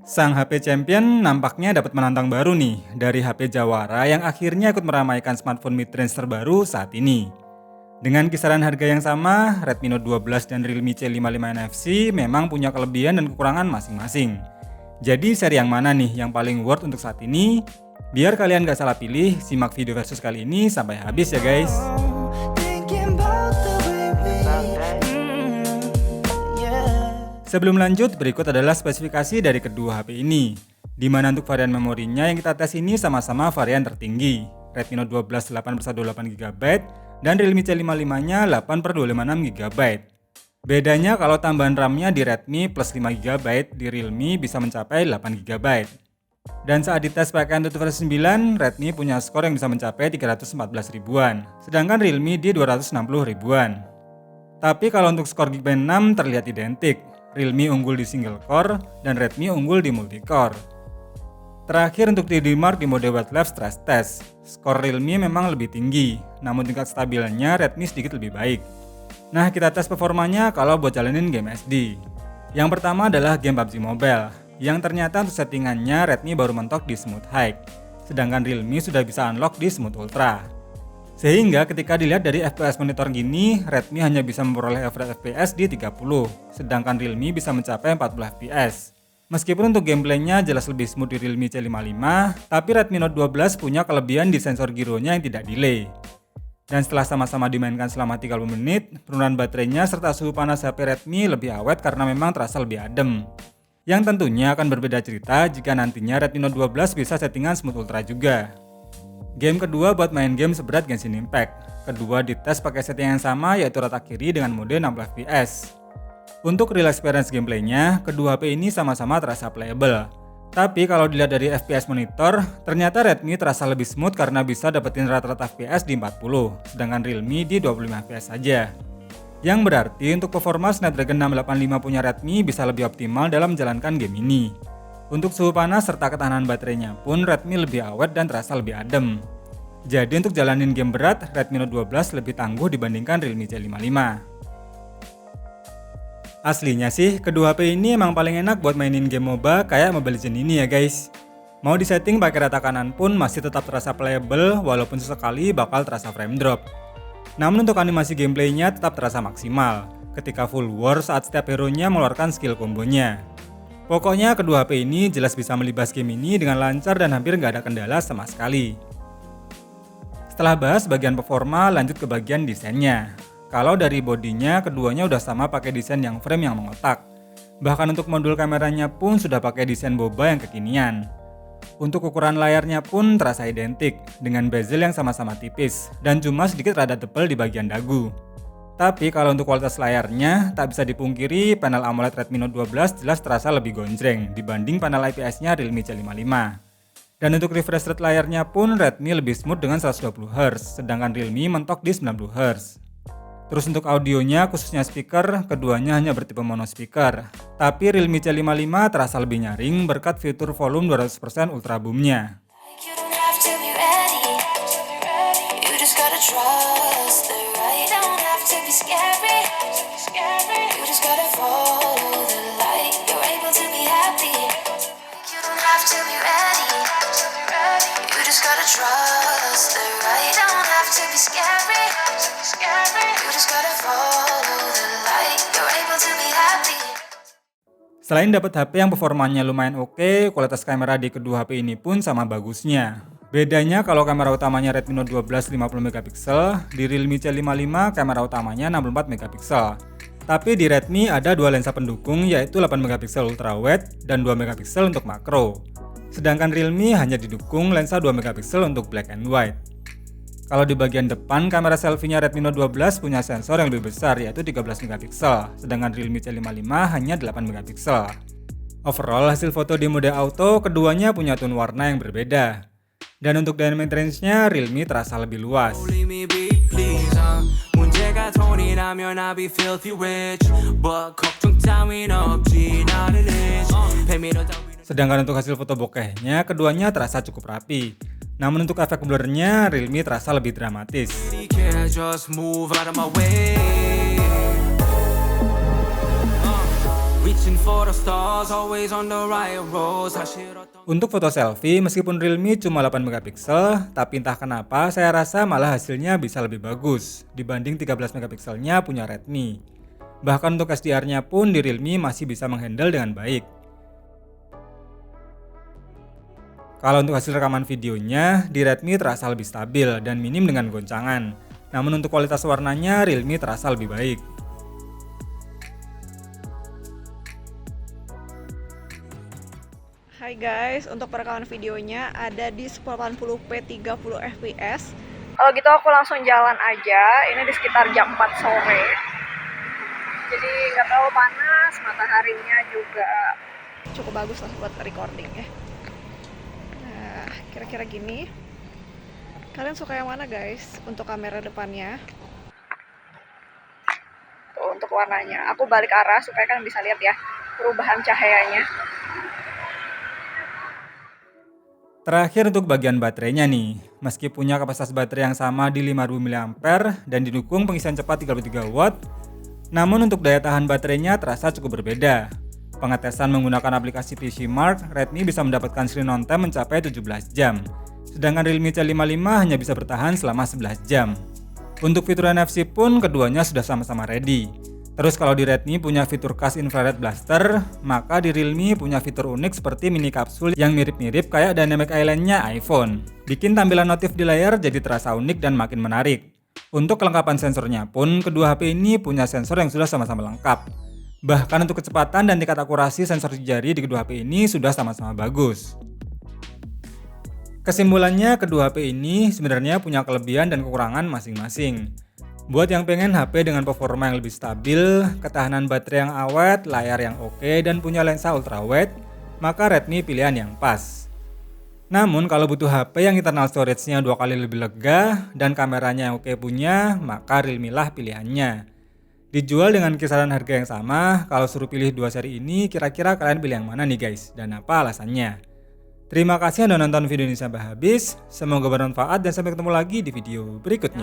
Sang HP Champion nampaknya dapat menantang baru nih dari HP Jawara yang akhirnya ikut meramaikan smartphone mid-range terbaru saat ini. Dengan kisaran harga yang sama, Redmi Note 12 dan Realme C55 NFC memang punya kelebihan dan kekurangan masing-masing. Jadi seri yang mana nih yang paling worth untuk saat ini? Biar kalian gak salah pilih, simak video versus kali ini sampai habis ya guys. Sebelum lanjut, berikut adalah spesifikasi dari kedua HP ini. Di mana untuk varian memorinya yang kita tes ini sama-sama varian tertinggi. Redmi Note 12 8/128GB dan Realme C55-nya 8/256GB. Bedanya kalau tambahan RAM-nya di Redmi plus 5GB, di Realme bisa mencapai 8GB. Dan saat dites pakai Antutu versi 9, Redmi punya skor yang bisa mencapai 314 ribuan, sedangkan Realme di 260 ribuan. Tapi kalau untuk skor Geekbench 6 terlihat identik. Realme unggul di single core dan Redmi unggul di multi core. Terakhir untuk 3D Mark di mode Wildlife Stress Test, skor Realme memang lebih tinggi, namun tingkat stabilnya Redmi sedikit lebih baik. Nah, kita tes performanya kalau buat jalanin game SD. Yang pertama adalah game PUBG Mobile, yang ternyata untuk settingannya Redmi baru mentok di Smooth High, sedangkan Realme sudah bisa unlock di Smooth Ultra. Sehingga ketika dilihat dari FPS monitor gini, Redmi hanya bisa memperoleh average FPS di 30, sedangkan Realme bisa mencapai 40 FPS. Meskipun untuk gameplaynya jelas lebih smooth di Realme C55, tapi Redmi Note 12 punya kelebihan di sensor gironya yang tidak delay. Dan setelah sama-sama dimainkan selama 30 menit, penurunan baterainya serta suhu panas HP Redmi lebih awet karena memang terasa lebih adem. Yang tentunya akan berbeda cerita jika nantinya Redmi Note 12 bisa settingan Smooth Ultra juga. Game kedua buat main game seberat Genshin Impact. Kedua dites pakai setting yang sama yaitu rata kiri dengan mode 60 fps. Untuk real experience gameplaynya, kedua HP ini sama-sama terasa playable. Tapi kalau dilihat dari FPS monitor, ternyata Redmi terasa lebih smooth karena bisa dapetin rata-rata FPS di 40, sedangkan Realme di 25 fps saja. Yang berarti untuk performa Snapdragon 685 punya Redmi bisa lebih optimal dalam menjalankan game ini. Untuk suhu panas serta ketahanan baterainya pun Redmi lebih awet dan terasa lebih adem. Jadi untuk jalanin game berat, Redmi Note 12 lebih tangguh dibandingkan Realme C55. Aslinya sih, kedua HP ini emang paling enak buat mainin game MOBA kayak Mobile Legends ini ya guys. Mau disetting pakai rata kanan pun masih tetap terasa playable walaupun sesekali bakal terasa frame drop. Namun untuk animasi gameplaynya tetap terasa maksimal ketika full war saat setiap hero-nya mengeluarkan skill kombonya. Pokoknya kedua HP ini jelas bisa melibas game ini dengan lancar dan hampir nggak ada kendala sama sekali. Setelah bahas bagian performa, lanjut ke bagian desainnya. Kalau dari bodinya, keduanya udah sama pakai desain yang frame yang mengotak. Bahkan untuk modul kameranya pun sudah pakai desain boba yang kekinian. Untuk ukuran layarnya pun terasa identik, dengan bezel yang sama-sama tipis, dan cuma sedikit rada tebal di bagian dagu. Tapi kalau untuk kualitas layarnya, tak bisa dipungkiri panel AMOLED Redmi Note 12 jelas terasa lebih gonjreng dibanding panel IPS-nya Realme C55. Dan untuk refresh rate layarnya pun Redmi lebih smooth dengan 120Hz, sedangkan Realme mentok di 90Hz. Terus untuk audionya, khususnya speaker, keduanya hanya bertipe mono speaker. Tapi Realme C55 terasa lebih nyaring berkat fitur volume 200% ultra boom-nya. Selain dapat HP yang performanya lumayan oke, kualitas kamera di kedua HP ini pun sama bagusnya. Bedanya kalau kamera utamanya Redmi Note 12 50MP, di Realme C55 kamera utamanya 64MP. Tapi di Redmi ada dua lensa pendukung yaitu 8MP ultrawide dan 2MP untuk makro. Sedangkan Realme hanya didukung lensa 2MP untuk black and white. Kalau di bagian depan, kamera selfie-nya Redmi Note 12 punya sensor yang lebih besar yaitu 13MP, sedangkan Realme C55 hanya 8MP. Overall, hasil foto di mode auto, keduanya punya tone warna yang berbeda. Dan untuk dynamic range-nya, Realme terasa lebih luas. Sedangkan untuk hasil foto bokehnya, keduanya terasa cukup rapi. Namun untuk efek blurnya, Realme terasa lebih dramatis. Untuk foto selfie, meskipun Realme cuma 8 megapiksel, tapi entah kenapa saya rasa malah hasilnya bisa lebih bagus dibanding 13 megapikselnya punya Redmi. Bahkan untuk SDR-nya pun di Realme masih bisa menghandle dengan baik. Kalau untuk hasil rekaman videonya, di Redmi terasa lebih stabil dan minim dengan goncangan. Namun untuk kualitas warnanya, Realme terasa lebih baik. Hai guys, untuk perekaman videonya ada di 1080p 30 fps. Kalau gitu aku langsung jalan aja. Ini di sekitar jam 4 sore. Jadi nggak terlalu panas, mataharinya juga cukup bagus lah buat recording ya. Nah, kira-kira gini. Kalian suka yang mana guys untuk kamera depannya? Tuh, untuk warnanya. Aku balik arah supaya kalian bisa lihat ya perubahan cahayanya. Terakhir untuk bagian baterainya nih, meski punya kapasitas baterai yang sama di 5000 mAh dan didukung pengisian cepat 33 watt, namun untuk daya tahan baterainya terasa cukup berbeda. Pengetesan menggunakan aplikasi PC Mark, Redmi bisa mendapatkan screen on time mencapai 17 jam, sedangkan Realme C55 hanya bisa bertahan selama 11 jam. Untuk fitur NFC pun keduanya sudah sama-sama ready. Terus kalau di Redmi punya fitur Cas Infrared Blaster, maka di Realme punya fitur unik seperti mini kapsul yang mirip-mirip kayak Dynamic Island-nya iPhone. Bikin tampilan notif di layar jadi terasa unik dan makin menarik. Untuk kelengkapan sensornya pun, kedua HP ini punya sensor yang sudah sama-sama lengkap. Bahkan untuk kecepatan dan tingkat akurasi sensor jari di kedua HP ini sudah sama-sama bagus. Kesimpulannya, kedua HP ini sebenarnya punya kelebihan dan kekurangan masing-masing. Buat yang pengen HP dengan performa yang lebih stabil, ketahanan baterai yang awet, layar yang oke, dan punya lensa ultrawide, maka Redmi pilihan yang pas. Namun kalau butuh HP yang internal storage-nya 2 kali lebih lega dan kameranya yang oke punya, maka Realme lah pilihannya. Dijual dengan kisaran harga yang sama, kalau suruh pilih dua seri ini, kira-kira kalian pilih yang mana nih guys, dan apa alasannya? Terima kasih Anda nonton video ini sampai habis, semoga bermanfaat dan sampai ketemu lagi di video berikutnya.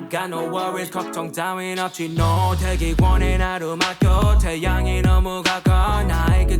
Got no worries 걱정 따윈 없지 no 되기 원해 나를 맡겨 태양이 너무 가까워 나에게